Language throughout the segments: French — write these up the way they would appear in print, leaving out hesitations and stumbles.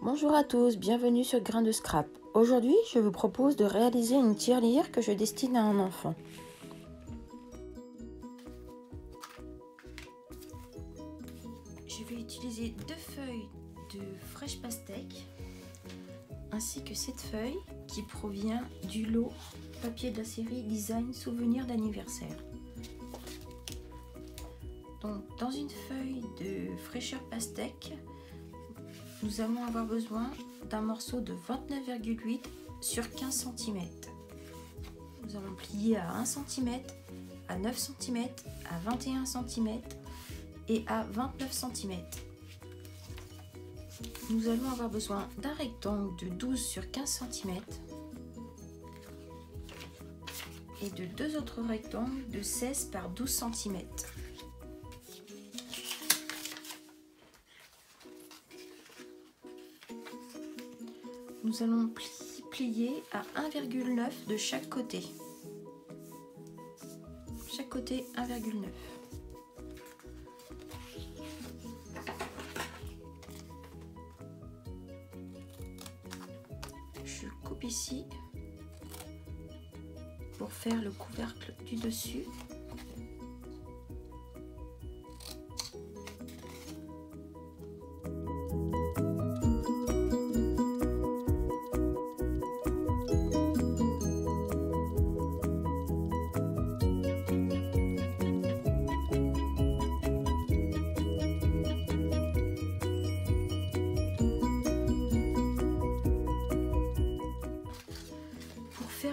Bonjour à tous, bienvenue sur Grain de Scrap. Aujourd'hui, je vous propose de réaliser une tirelire que je destine à un enfant. Je vais utiliser 2 feuilles de Fresh Pastèque ainsi que cette feuille qui provient du lot papier de la série Design Souvenir d'anniversaire. Donc, dans une feuille de fraîcheur pastèque, nous allons avoir besoin d'un morceau de 29,8 sur 15 cm. Nous allons plier à 1 cm, à 9 cm, à 21 cm et à 29 cm. Nous allons avoir besoin d'un rectangle de 12 sur 15 cm et de 2 autres rectangles de 16 par 12 cm. Nous allons plier à 1,9 de chaque côté. Chaque côté 1,9. Je coupe ici pour faire le couvercle du dessus.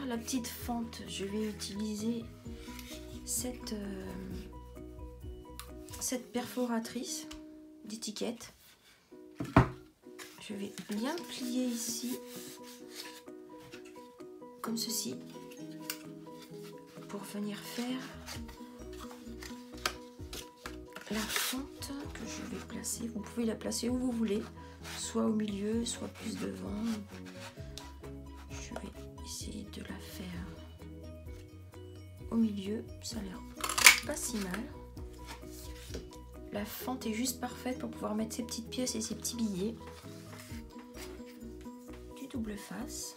La petite fente, je vais utiliser cette perforatrice d'étiquette. Je vais bien plier ici comme ceci pour venir faire la fente que je vais placer. Vous pouvez la placer où vous voulez, soit au milieu, soit plus devant. Je vais essayer de la faire au milieu, ça a l'air pas si mal. La fente est juste parfaite pour pouvoir mettre ces petites pièces et ces petits billets. Du double face.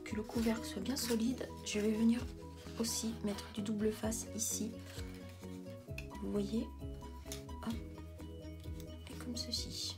Que le couvercle soit bien solide, je vais venir aussi mettre du double face ici. Vous voyez, hop, et comme ceci.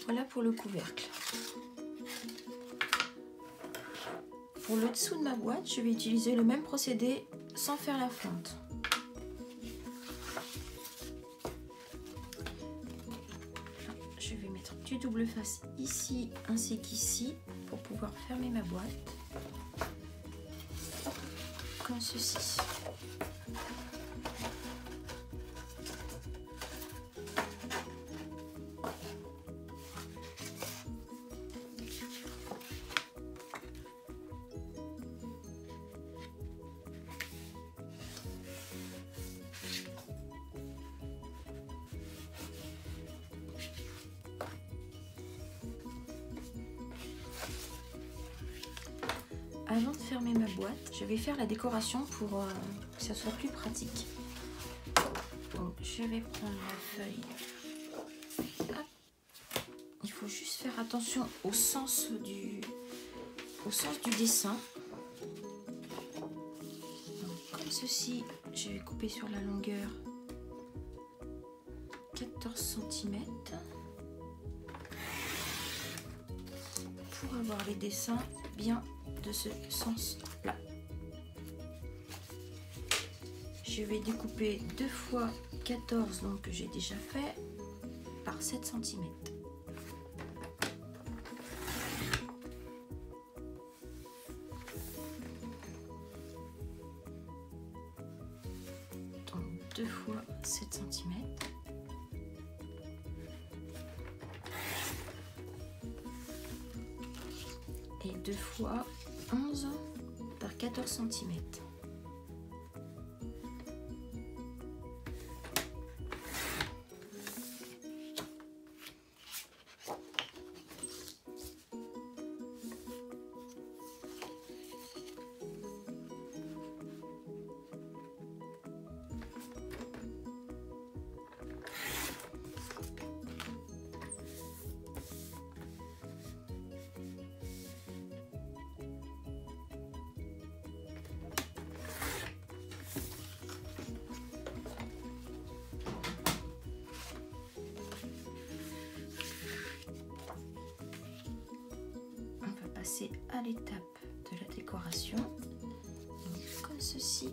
Voilà pour le couvercle. Pour le dessous de ma boîte, je vais utiliser le même procédé sans faire la fente. Je vais mettre du double face ici ainsi qu'ici pour pouvoir fermer ma boîte. Comme ceci. Avant de fermer ma boîte, je vais faire la décoration pour que ça soit plus pratique. Donc, je vais prendre la feuille. Hop. Il faut juste faire faire attention au sens du dessin. Donc, comme ceci, je vais couper sur la longueur 14 cm pour avoir les dessins bien de ce sens-là. Je vais découper 2 fois 14, donc que j'ai déjà fait, par 7 cm. Donc 2 fois 7 cm. Et 2 fois 11 par 14 cm. À l'étape de la décoration, donc, comme ceci.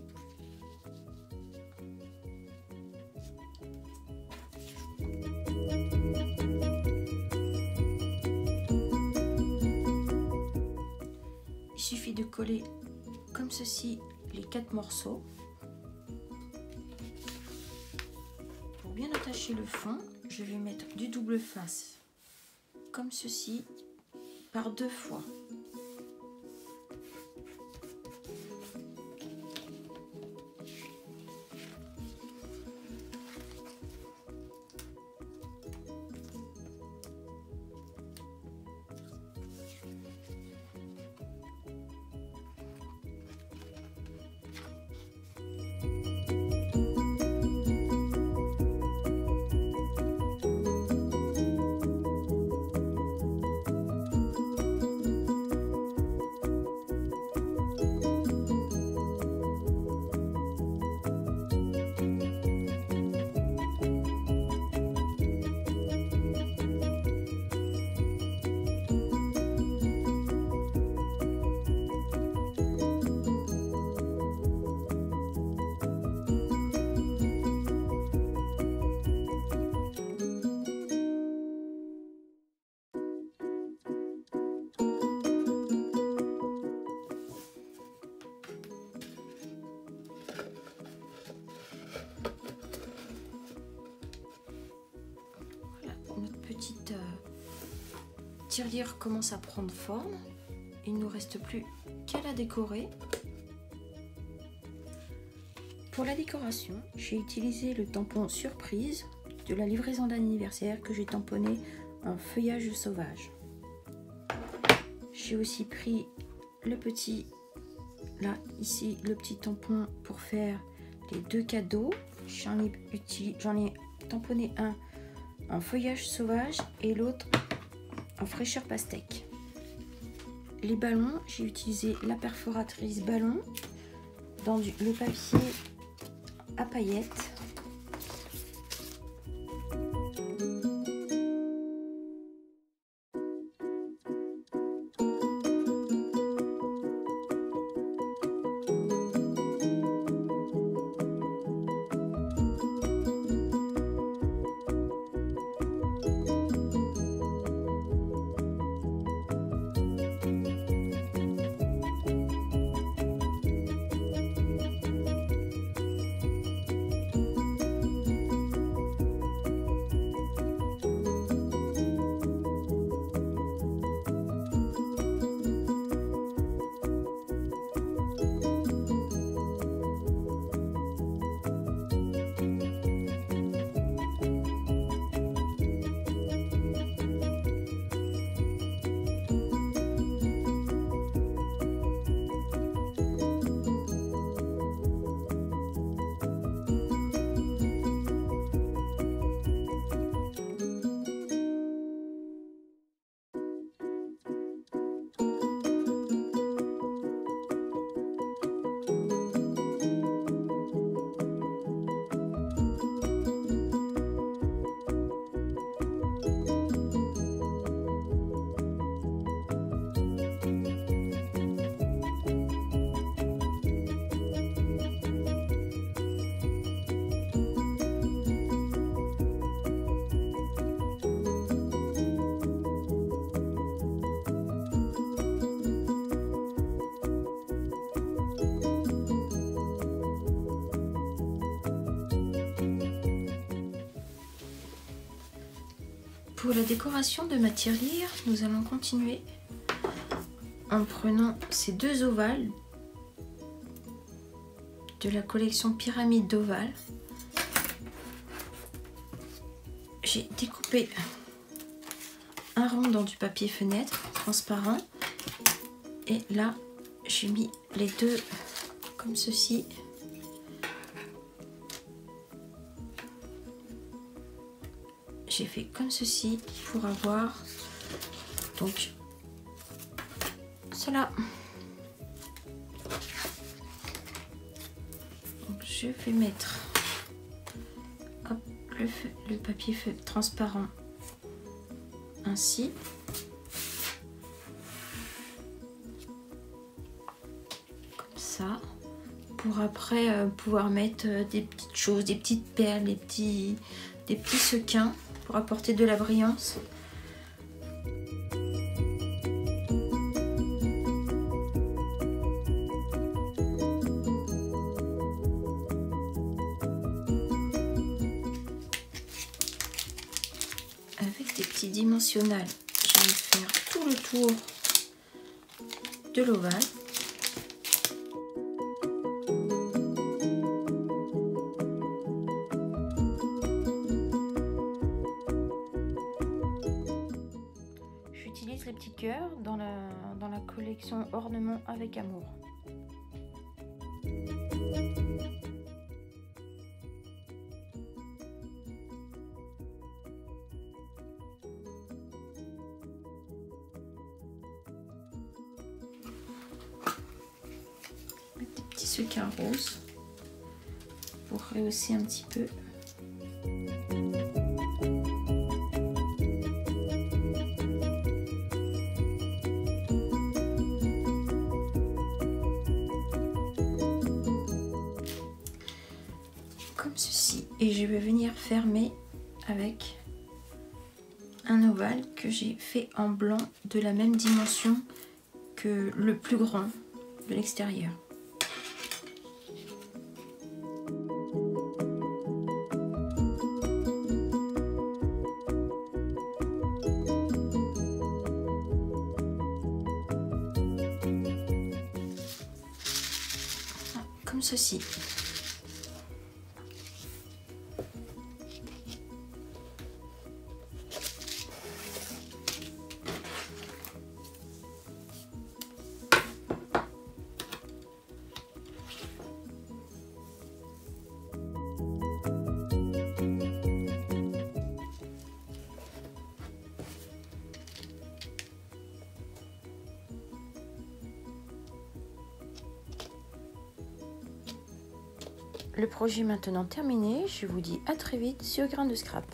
Il suffit de coller comme ceci les 4 morceaux. Pour bien attacher le fond, je vais mettre du double face comme ceci par 2 fois. Tirelire commence à prendre forme. Il ne nous reste plus qu'à la décorer. Pour la décoration, j'ai utilisé le tampon surprise de la livraison d'anniversaire que j'ai tamponné en feuillage sauvage. J'ai aussi pris le petit, là ici, le petit tampon pour faire les 2 cadeaux. J'en ai tamponné un en feuillage sauvage et l'autre en fraîcheur pastèque. Les ballons, j'ai utilisé la perforatrice ballon dans le papier à paillettes. Pour la décoration de ma tirelire, nous allons continuer en prenant ces deux ovales de la collection Pyramide d'ovales. J'ai découpé un rond dans du papier fenêtre transparent et là j'ai mis les deux comme ceci. J'ai fait comme ceci pour avoir donc cela. Donc, je vais mettre hop, le papier feuille transparent ainsi. Comme ça. Pour après pouvoir mettre des petites choses, des petites perles, des petits sequins pour apporter de la brillance. Avec des petits dimensionnels, je vais faire tout le tour de l'ovale. J'utilise les petits cœurs dans la collection Ornements avec amour. Des petits sequins roses pour rehausser un petit peu. Comme ceci, et je vais venir fermer avec un ovale que j'ai fait en blanc de la même dimension que le plus grand de l'extérieur. Comme ceci. Le projet est maintenant terminé, je vous dis à très vite sur Grain de Scrap.